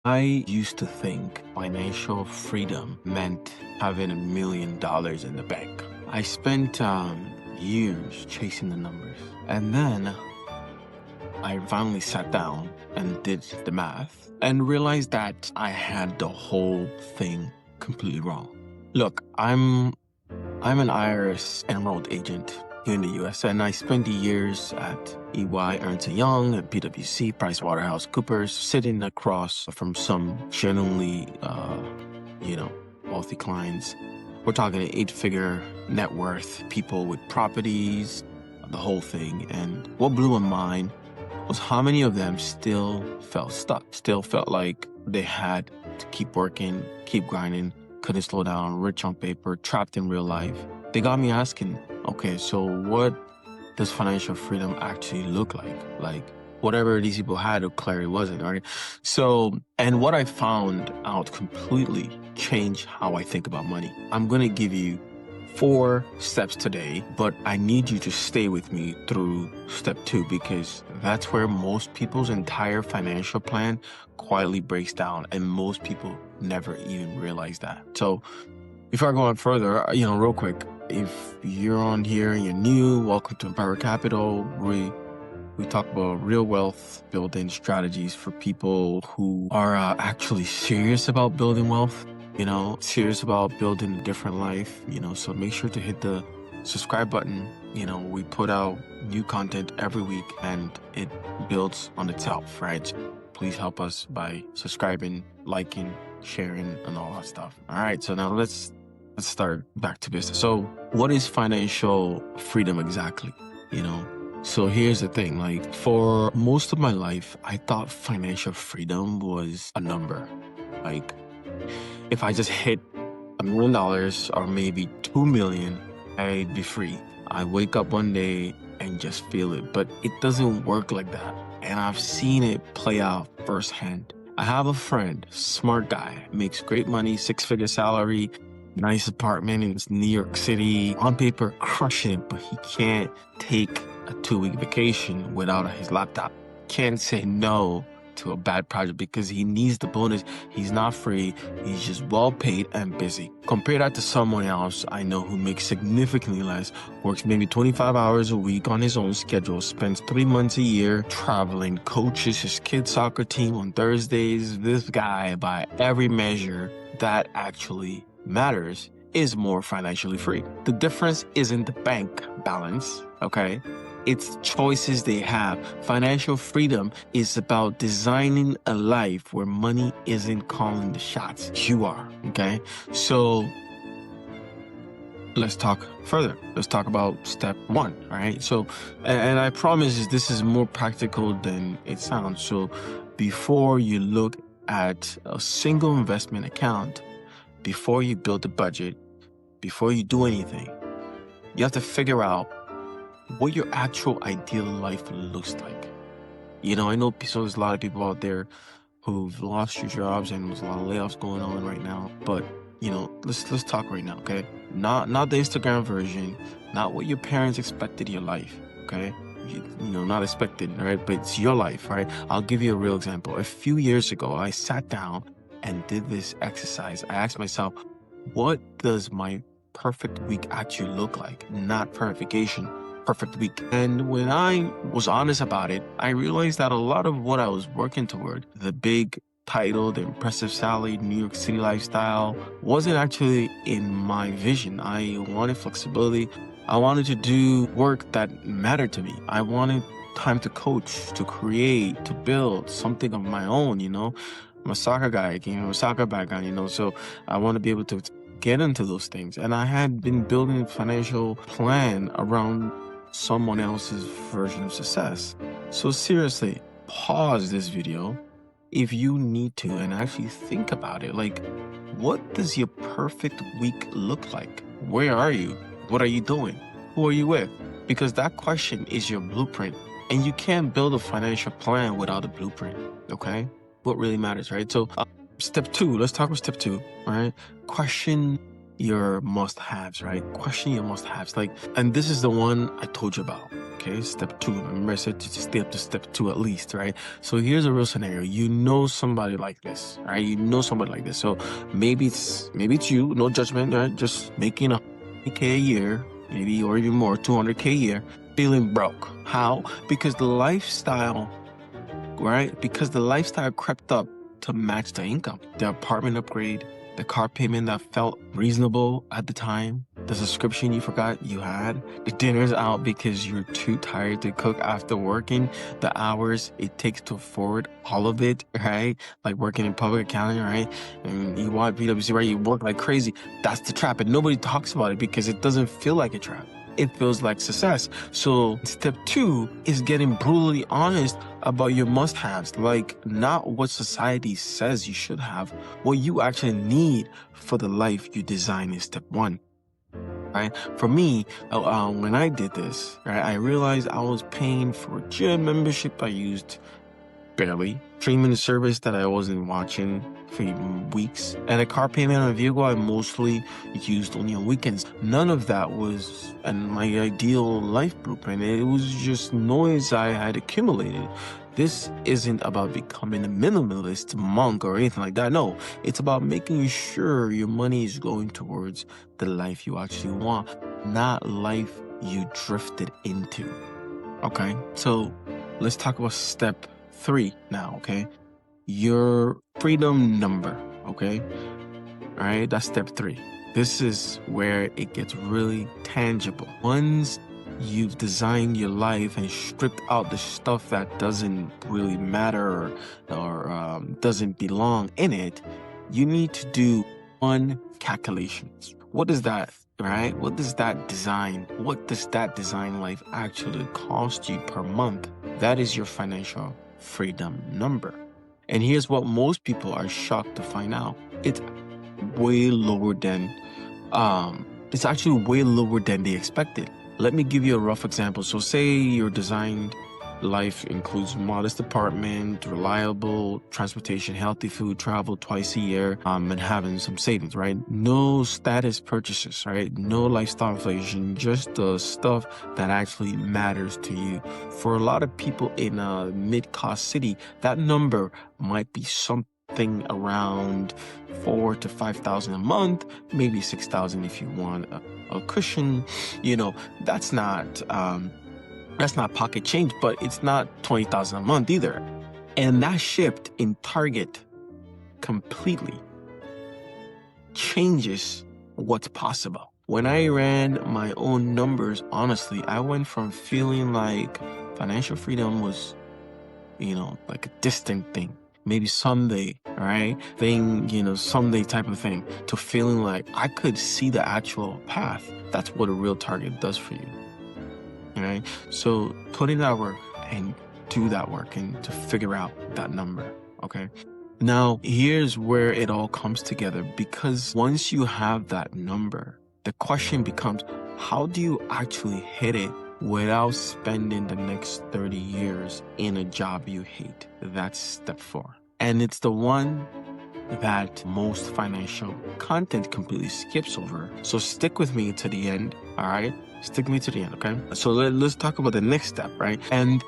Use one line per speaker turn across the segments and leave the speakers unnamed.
I used to think financial freedom meant having $1 million in the bank. I spent years chasing the numbers. And then I finally sat down and did the math and realized that I had the whole thing completely wrong. Look, I'm an IRS enrolled agent here in the US, and I spent the years at EY, Ernst & Young, at PwC, PricewaterhouseCoopers, sitting across from some genuinely, wealthy clients. We're talking 8-figure net worth people with properties, the whole thing. And what blew my mind was how many of them still felt stuck, still felt like they had to keep working, keep grinding, couldn't slow down, rich on paper, trapped in real life. They got me asking, okay, so what does financial freedom actually look like? Like, whatever these people had, it clearly wasn't, right? So, and what I found out completely changed how I think about money. I'm going to give you 4 steps today, but I need you to stay with me through step 2, because that's where most people's entire financial plan quietly breaks down, and most people never even realize that. So before I go on further, real quick, if you're on here and you're new, welcome to Empower Capital. We talk about real wealth building strategies for people who are actually serious about building wealth, serious about building a different life, so make sure to hit the subscribe button. We put out new content every week and it builds on itself, right? Please help us by subscribing, liking, sharing, and all that stuff. All right, so now let's start back to business. So what is financial freedom exactly? So here's the thing, like for most of my life, I thought financial freedom was a number. Like if I just hit $1 million or maybe 2 million, I'd be free. I wake up one day and just feel it, but it doesn't work like that. And I've seen it play out firsthand. I have a friend, smart guy, makes great money, 6-figure salary, nice apartment in New York City, on paper crushing it, but he can't take a 2-week vacation without his laptop. Can't say no to a bad project because he needs the bonus. He's not free. He's just well paid and busy. Compare that to someone else I know who makes significantly less, works maybe 25 hours a week on his own schedule, spends 3 months a year traveling, coaches his kid's soccer team on Thursdays. This guy, by every measure that actually matters, is more financially free. The difference isn't the bank balance, okay? It's choices they have. Financial freedom is about designing a life where money isn't calling the shots. You are, okay? So let's talk further. Let's talk about step 1, all right? So, and I promise this is more practical than it sounds. So before you look at a single investment account, before you build a budget, before you do anything, you have to figure out what your actual ideal life looks like. I know there's a lot of people out there who've lost your jobs and there's a lot of layoffs going on right now. But let's talk right now, okay? Not the Instagram version, not what your parents expected your life, okay? Not expected, right? But it's your life, right? I'll give you a real example. A few years ago, I sat down and did this exercise. I asked myself, what does my perfect week actually look like? Not perfect vacation, perfect week. And when I was honest about it, I realized that a lot of what I was working toward, the big title, the impressive salary, New York City lifestyle, wasn't actually in my vision. I wanted flexibility. I wanted to do work that mattered to me. I wanted time to coach, to create, to build something of my own, I'm a soccer guy, I came from a soccer background, so I want to be able to get into those things. And I had been building a financial plan around someone else's version of success. So seriously, pause this video if you need to and actually think about it. Like, what does your perfect week look like? Where are you? What are you doing? Who are you with? Because that question is your blueprint, and you can't build a financial plan without a blueprint, okay? What really matters, right? So step 2, let's talk about step 2, all right? Question your must-haves, right? Question your must-haves. And this is the one I told you about. Okay, step 2. Remember I said to stay up to step 2 at least, right? So here's a real scenario. You know somebody like this, right? You know somebody like this. So maybe it's you, no judgment, right? Just making $100K a year, maybe, or even more, $200K a year, feeling broke. How? Because the lifestyle, right? Because the lifestyle crept up to match the income. The apartment upgrade, the car payment that felt reasonable at the time, the subscription you forgot you had, the dinners out because you're too tired to cook after working, the hours it takes to afford all of it, right? Like working in public accounting, right? And EY, PwC, right? You work like crazy. That's the trap. And nobody talks about it because it doesn't feel like a trap. It feels like success. So step 2 is getting brutally honest about your must-haves, like not what society says you should have, what you actually need for the life you design is step 1. Right? For me, when I did this, right, I realized I was paying for a gym membership I used barely, streaming service that I wasn't watching for weeks, and a car payment on a vehicle I mostly used only on weekends. None of that was my ideal life blueprint. It was just noise I had accumulated. This isn't about becoming a minimalist monk or anything like that. No, it's about making sure your money is going towards the life you actually want, not life you drifted into. Okay, so let's talk about step 3 now, okay? Your freedom number, okay? All right, that's step 3. This is where it gets really tangible. Once you've designed your life and stripped out the stuff that doesn't really matter or doesn't belong in it, you need to do 1 calculations. What is that? Right? What does that design life actually cost you per month? That is your financial freedom number. And here's what most people are shocked to find out. It's way lower than it's actually way lower than they expected. Let me give you a rough example. So say your designed life includes modest apartment, reliable transportation, healthy food, travel twice a year, and having some savings, right? No status purchases, right? No lifestyle inflation, just the stuff that actually matters to you. For a lot of people in a mid-cost city, that number might be something around $4,000 to $5,000 a month, maybe $6,000 if you want a cushion. That's not pocket change, but it's not $20,000 a month either. And that shift in target completely changes what's possible. When I ran my own numbers, honestly, I went from feeling like financial freedom was, like a distant thing, maybe someday, right? Someday type of thing, to feeling like I could see the actual path. That's what a real target does for you. Right? So put in that work and do that work and to figure out that number. Okay. Now, here's where it all comes together, because once you have that number, the question becomes, how do you actually hit it without spending the next 30 years in a job you hate? That's step 4. And it's the one that most financial content completely skips over. So stick with me to the end, all right? Stick me to the end, okay? So let's talk about the next step, right? And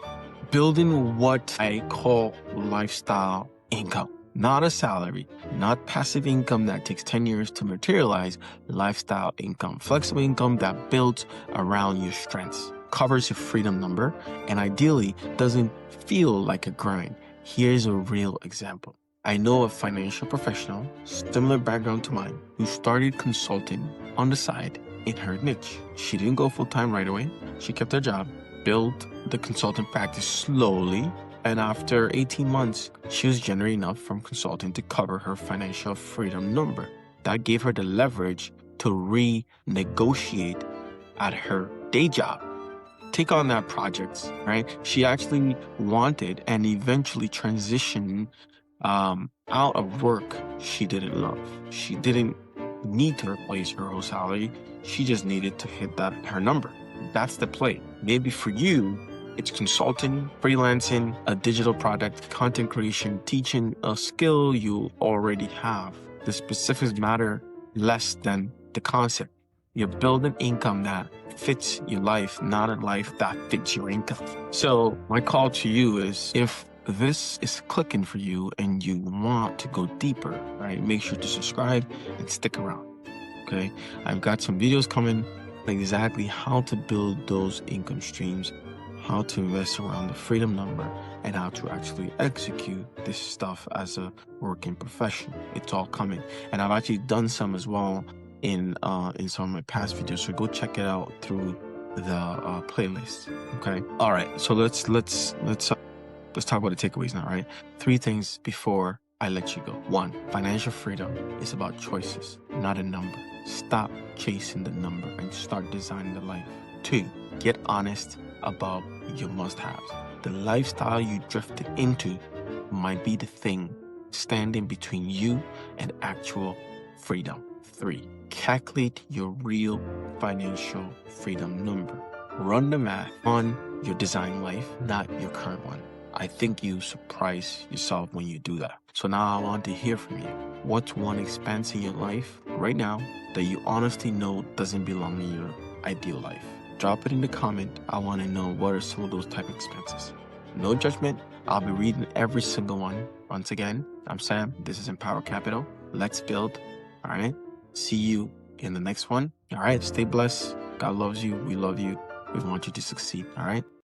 building what I call lifestyle income. Not a salary, not passive income that takes 10 years to materialize. Lifestyle income, flexible income that builds around your strengths, covers your freedom number, and ideally doesn't feel like a grind. Here's a real example. I know a financial professional, similar background to mine, who started consulting on the side in her niche. She didn't go full-time right away. She kept her job, built the consulting practice slowly, and after 18 months, she was generating enough from consulting to cover her financial freedom number. That gave her the leverage to renegotiate at her day job, take on that project, right? She actually wanted and eventually transitioned out of work she didn't love. She didn't need to replace her whole salary. She just needed to hit her number. That's the play. Maybe for you, it's consulting, freelancing, a digital product, content creation, teaching a skill you already have. The specifics matter less than the concept. You're building income that fits your life, not a life that fits your income. So my call to you is, if this is clicking for you and you want to go deeper, right, make sure to subscribe and stick around. Okay, I've got some videos coming on exactly how to build those income streams, how to invest around the freedom number, and how to actually execute this stuff as a working professional. It's all coming, and I've actually done some as well in some of my past videos. So go check it out through the playlist. Okay. All right. So let's talk about the takeaways now. Right. 3 things before I let you go. 1, financial freedom is about choices, not a number. Stop chasing the number and start designing the life. 2, get honest about your must-haves. The lifestyle you drifted into might be the thing standing between you and actual freedom. 3, calculate your real financial freedom number. Run the math on your design life, not your current one. I think you surprise yourself when you do that. So now I want to hear from you. What's one expense in your life right now that you honestly know doesn't belong in your ideal life? Drop it in the comment. I want to know what are some of those type of expenses. No judgment. I'll be reading every single one. Once again, I'm Sam. This is Empower Capital. Let's build. All right. See you in the next one. All right. Stay blessed. God loves you. We love you. We want you to succeed. All right.